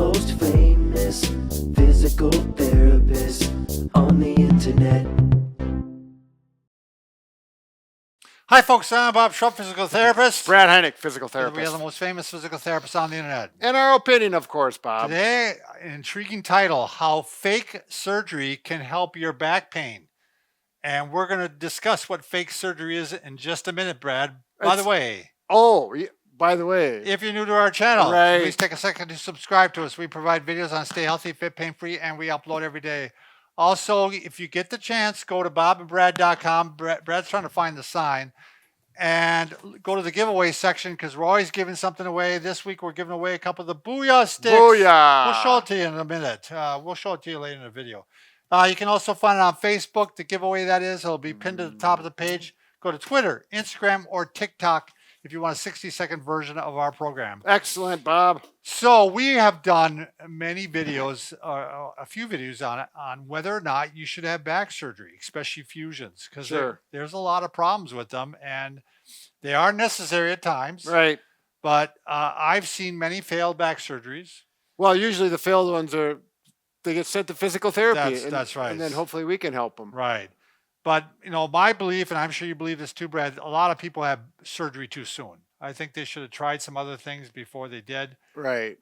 most famous physical therapist on the internet. Hi, folks. I'm Bob Schrupp, physical therapist. Brad Heineck, physical We are therapist. the most famous physical therapists on the internet. In our opinion, of course, Bob. Today, an intriguing title, How Fake Surgery Can Help Your Back Pain. And we're going to discuss what fake surgery is in just a minute, Brad. By the way, if you're new to our channel, Right. please take a second to subscribe to us. We provide videos on stay healthy, fit, pain-free, and we upload every day. Also, if you get the chance, go to bobandbrad.com. Brad's trying to find the sign. And go to the giveaway section because we're always giving something away. This week, we're giving away a couple of the Booyah Stiks. Booyah! We'll show it to you in a minute. We'll show it to you later in the video. You can also find it on Facebook, the giveaway that is. It'll be pinned to the top of the page. Go to Twitter, Instagram, or TikTok if you want a 60-second version of our program. Excellent, Bob. So we have done many videos, a few videos on whether or not you should have back surgery, especially fusions, because there's a lot of problems with them, and they are necessary at times. Right. But I've seen many failed back surgeries. Well, usually the failed ones they get sent to physical therapy. That's right. And then hopefully we can help them. Right. But, my belief, and I'm sure you believe this too, Brad, a lot of people have surgery too soon. I think they should have tried some other things before they did. Right.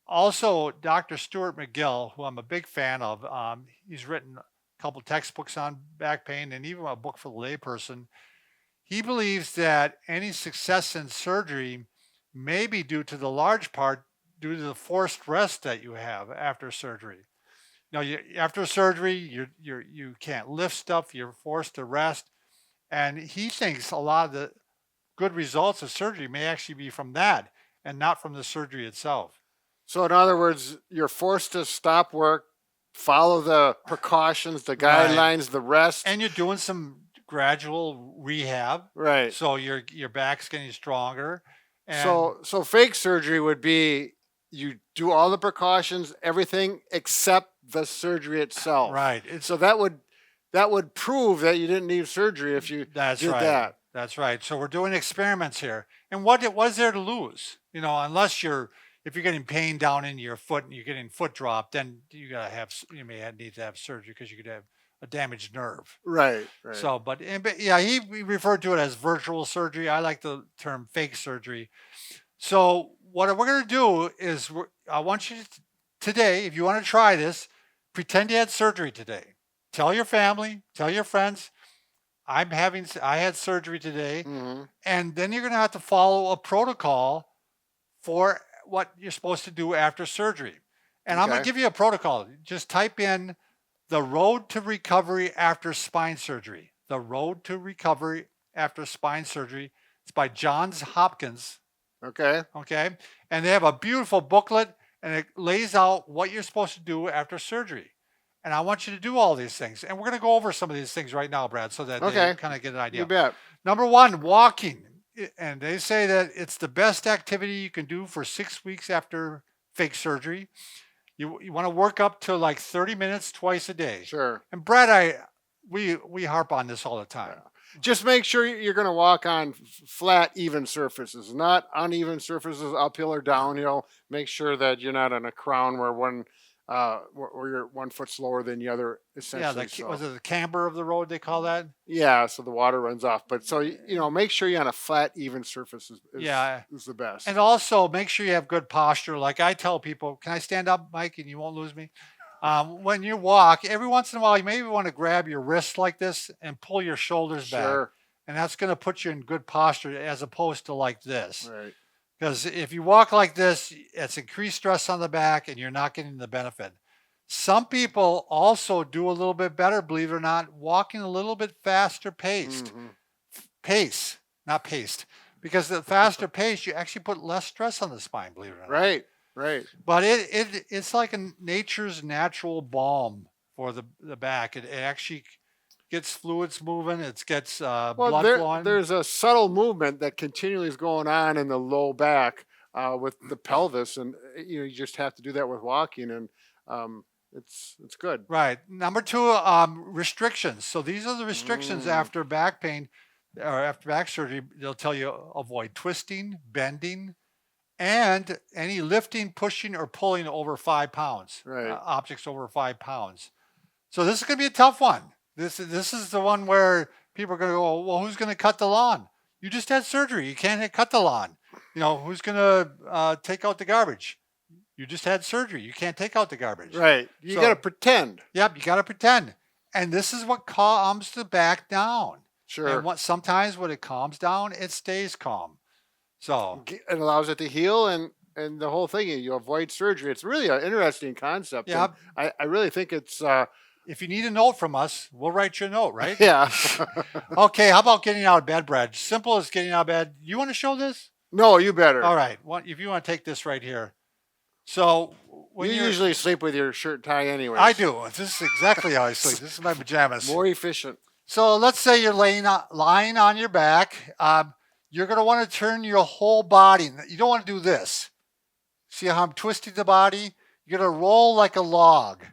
Also, Dr. Stuart McGill, who I'm a big fan of, he's written a couple textbooks on back pain and even a book for the layperson. He believes that any success in surgery may be due to the large part due to the forced rest that you have after surgery. After surgery, you can't lift stuff. You're forced to rest. And he thinks a lot of the good results of surgery may actually be from that and not from the surgery itself. So in other words, you're forced to stop work, follow the precautions, the guidelines, the rest. And you're doing some gradual rehab. Right. So your back's getting stronger. And so fake surgery would be you do all the precautions, everything except the surgery itself. Right. So that would prove that you didn't need surgery if you did that. That's right. So we're doing experiments here. And what is there to lose? Unless if you're getting pain down in your foot and you're getting foot drop, then you may need to have surgery because you could have a damaged nerve. Right. So, but yeah, he referred to it as virtual surgery. I like the term fake surgery. So what we're going to do is I want you to, today, if you want to try this, pretend you had surgery today. Tell your family, tell your friends, I had surgery today. Mm-hmm. And then you're going to have to follow a protocol for what you're supposed to do after surgery. And I'm going to give you a protocol. Just type in the road to recovery after spine surgery. The road to recovery after spine surgery. It's by Johns Hopkins. Okay. And they have a beautiful booklet, and it lays out what you're supposed to do after surgery. And I want you to do all these things. And we're going to go over some of these things right now, Brad, so that you kind of get an idea. You bet. Number one, walking. And they say that it's the best activity you can do for 6 weeks after fake surgery. You want to work up to like 30 minutes twice a day. Sure. And Brad, we harp on this all the time. Yeah. Just make sure you're going to walk on flat, even surfaces, not uneven surfaces, uphill or downhill. Make sure that you're not on a crown where you're 1 foot slower than the other. Essentially, was it the camber of the road they call that? Yeah, so the water runs off. But so make sure you're on a flat, even surface is the best. And also make sure you have good posture. Like I tell people, can I stand up, Mike, and you won't lose me? When you walk, every once in a while, you maybe want to grab your wrist like this and pull your shoulders back. And that's going to put you in good posture as opposed to like this. Right. Because if you walk like this, it's increased stress on the back and you're not getting the benefit. Some people also do a little bit better, believe it or not, walking a little bit faster paced. Mm-hmm. Pace, not paced. Because the faster pace, you actually put less stress on the spine, believe it or not. Right. But it's like nature's natural balm for the back. It actually gets fluids moving. It gets blood flowing. There's a subtle movement that continually is going on in the low back with the pelvis, and you just have to do that with walking, and it's good. Right. Number two, restrictions. So these are the restrictions after back pain or after back surgery. They'll tell you avoid twisting, bending, and any lifting, pushing, or pulling over 5 pounds, Right. objects over 5 pounds. So this is going to be a tough one. This is the one where people are going to go, well, who's going to cut the lawn? You just had surgery. You can't cut the lawn. Who's going to take out the garbage? You just had surgery. You can't take out the garbage. Right. You So- got to pretend. Yep, you got to pretend. And this is what calms the back down. Sure. And sometimes when it calms down, it stays calm. So It allows it to heal and the whole thing. You avoid surgery. It's really an interesting concept. and yeah, I really think it's if you need a note from us, we'll write you a note, right? yeah. Okay, how about getting out of bed, Brad? Simple as getting out of bed. You want to show this? No, you better. All right. If you want to take this right here. So when You you're- usually sleep with your shirt tie anyway. I do. This is exactly how I sleep. This is my pajamas. More efficient. So let's say you're lying on your back. You're going to want to turn your whole body. You don't want to do this. See how I'm twisting the body? You're going to roll like a log.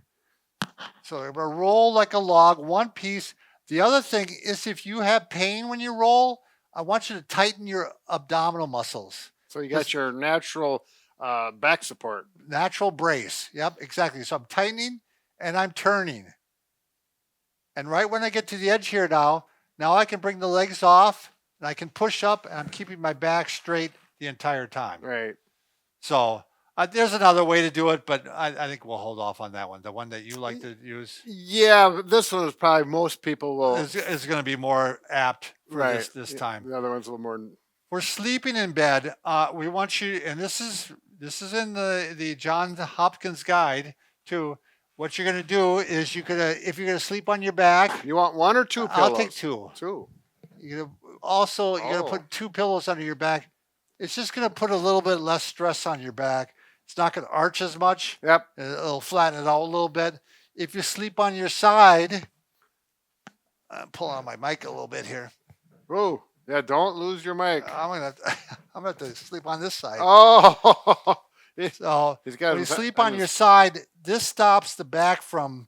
So you're going to roll like a log, one piece. The other thing is if you have pain when you roll, I want you to tighten your abdominal muscles. So you got your natural back support. Natural brace. Yep, exactly. So I'm tightening and I'm turning. And right when I get to the edge here now I can bring the legs off and I can push up and I'm keeping my back straight the entire time. Right. So there's another way to do it, but I think we'll hold off on that one. The one that you like to use Yeah, but this one is probably most people will. is going to be more apt for Right. this Yeah, time. The other one's a little more. For sleeping in bed, we want you, and this is in the John Hopkins guide too. What you're going to do is if you're going to sleep on your back, You want one or two pillows? I'll take two. Two. You're going to put 2 pillows under your back. It's just going to put a little bit less stress on your back. It's not going to arch as much. Yep. It'll flatten it out a little bit. If you sleep on your side, I'm pulling on my mic a little bit here. Oh, yeah. Don't lose your mic. I'm gonna have to sleep on this side. Oh. So He's got when you his- sleep on your side, this stops the back from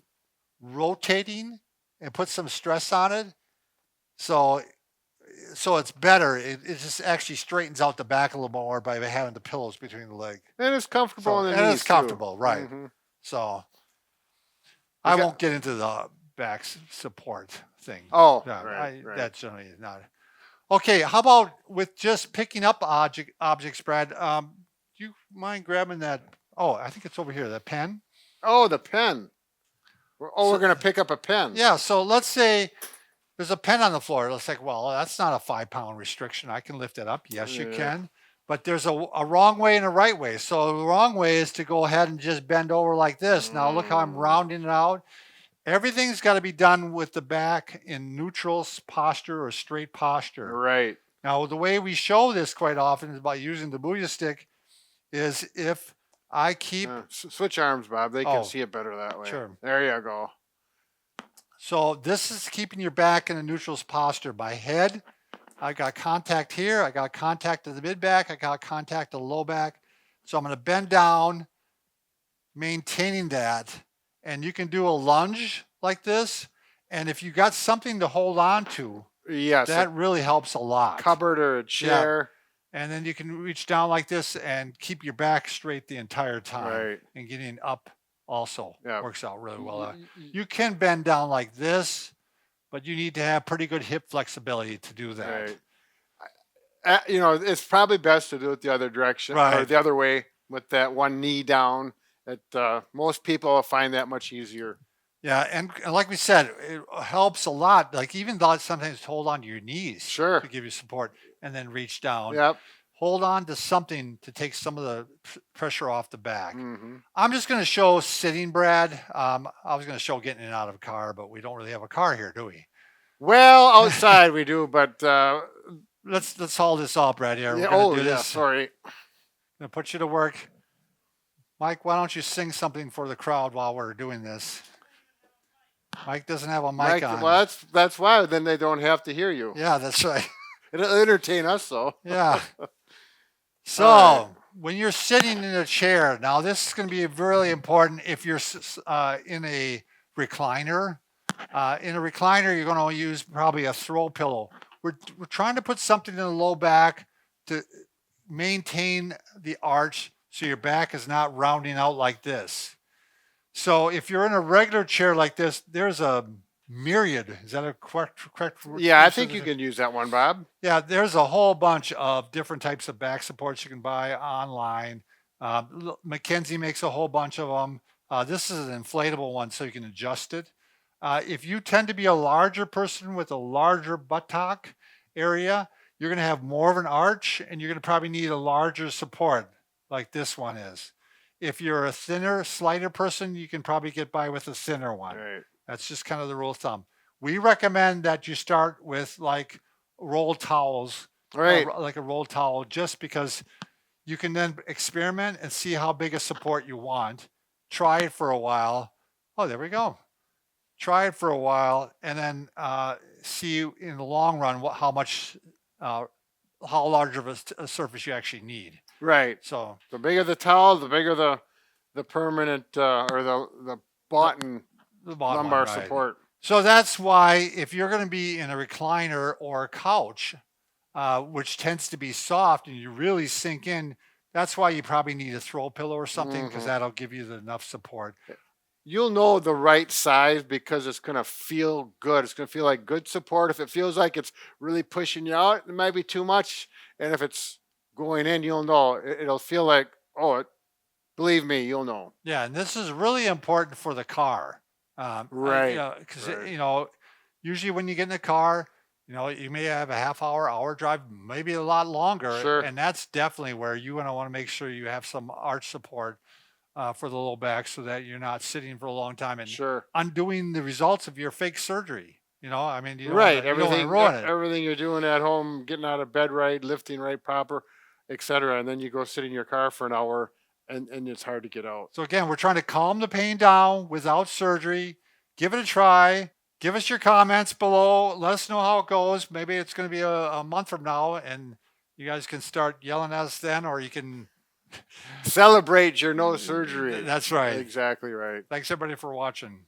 rotating and puts some stress on it. So it's better. It just actually straightens out the back a little more by having the pillows between the leg. And it's comfortable in the and knees it's comfortable, too. right? Mhm. So I got- won't get into the back support thing. Oh, Yeah, right, right. That generally is not. Okay, how about with just picking up objects, Brad? Do you mind grabbing that? Oh, I think it's over here. That pen. Oh, the pen. We're going to pick up a pen. Yeah. So let's say there's a pen on the floor. It's like, well, that's not a 5-pound restriction. I can lift it up. Yes, you Yeah. can. But there's a wrong way and a right way. So the wrong way is to go ahead and just bend over like this. Now look how I'm rounding it out. Everything's got to be done with the back in neutral posture or straight posture. Right. Now, the way we show this quite often is by using the Booyah stick is if I keep, Switch arms, Bob. They can Oh, see it better that way. sure. There you go. so this is keeping your back in a neutral posture. My head, I got contact here. I got contact to the mid back. I got contact to the low back. So I'm going to bend down, maintaining that. And you can do a lunge like this. And if you got something to hold on to, Yes. that really helps a lot. Cupboard or a chair. And then you can reach down like this and keep your back straight the entire time. Right. And getting up also Yeah. works out really well. Y- y- You can bend down like this, but you need to have pretty good hip flexibility to do that. Right. It's probably best to do it the other direction or Right. the other way with that one knee down. Most people will find that much easier. Yeah, and like we said, it helps a lot. Like even though sometimes hold on to your knees Sure. to give you support and then reach down. Yep. Hold on to something to take some of the pressure off the back. hmm I'm just going to show sitting, Brad. I was going to show getting in and out of a car, but we don't really have a car here, do we? Well, outside we do, but Let's haul this off, Brad. Here, yeah, we're going oh to do yeah, this. sorry. Going to put you to work. Mike, why don't you sing something for the crowd while we're doing this? Mike doesn't have a mic on. Well, that's why then they don't have to hear you. Yeah, that's right. It'll entertain us though. Yeah. So All right. when you're sitting in a chair, now this is going to be really important if you're in a recliner. In a recliner, you're going to use probably a throw pillow. We're trying to put something in the low back to maintain the arch so your back is not rounding out like this. So if you're in a regular chair like this, there's a myriad. Is that a correct Yeah, I use of think the you can use that one, Bob. Yeah, there's a whole bunch of different types of back supports you can buy online. Mackenzie makes a whole bunch of them. This is an inflatable one, so you can adjust it. If you tend to be a larger person with a larger buttock area, you're going to have more of an arch, and you're going to probably need a larger support, like this one is. If you're a thinner, slighter person, you can probably get by with a thinner one. Right. That's just kind of the rule of thumb. We recommend that you start with like roll towels, Right. like a roll towel, just because you can then experiment and see how big a support you want. Try it for a while. Oh, there we go. Try it for a while, and then see in the long run how much, how large of a surface you actually need. Right. So The bigger the towel, the bigger the permanent or the button the bottom lumbar one, right. support. So that's why if you're going to be in a recliner or a couch, which tends to be soft and you really sink in, that's why you probably need a throw pillow or something, because that'll give you enough support. You'll know the right size because it's going to feel good. It's going to feel like good support. If it feels like it's really pushing you out, it might be too much. And if it's going in, you'll know. It'll feel like, believe me, you'll know. Yeah, and this is really important for the car. Right, Because, right. usually when you get in a car, you may have a half hour drive, maybe a lot longer. Sure. And that's definitely where you want to make sure you have some arch support for the low back so that you're not sitting for a long time and Sure. undoing the results of your fake surgery. You don't Right. wanna, you don't wanna Everything ruin it. everything you're doing at home, getting out of bed right, lifting right proper, etc. And then you go sit in your car for an hour and it's hard to get out. So again, we're trying to calm the pain down without surgery. Give it a try. Give us your comments below. Let us know how it goes. Maybe it's going to be a month from now, and you guys can start yelling at us then, or you can Celebrate your no surgery. That's right. Exactly right. Thanks everybody for watching.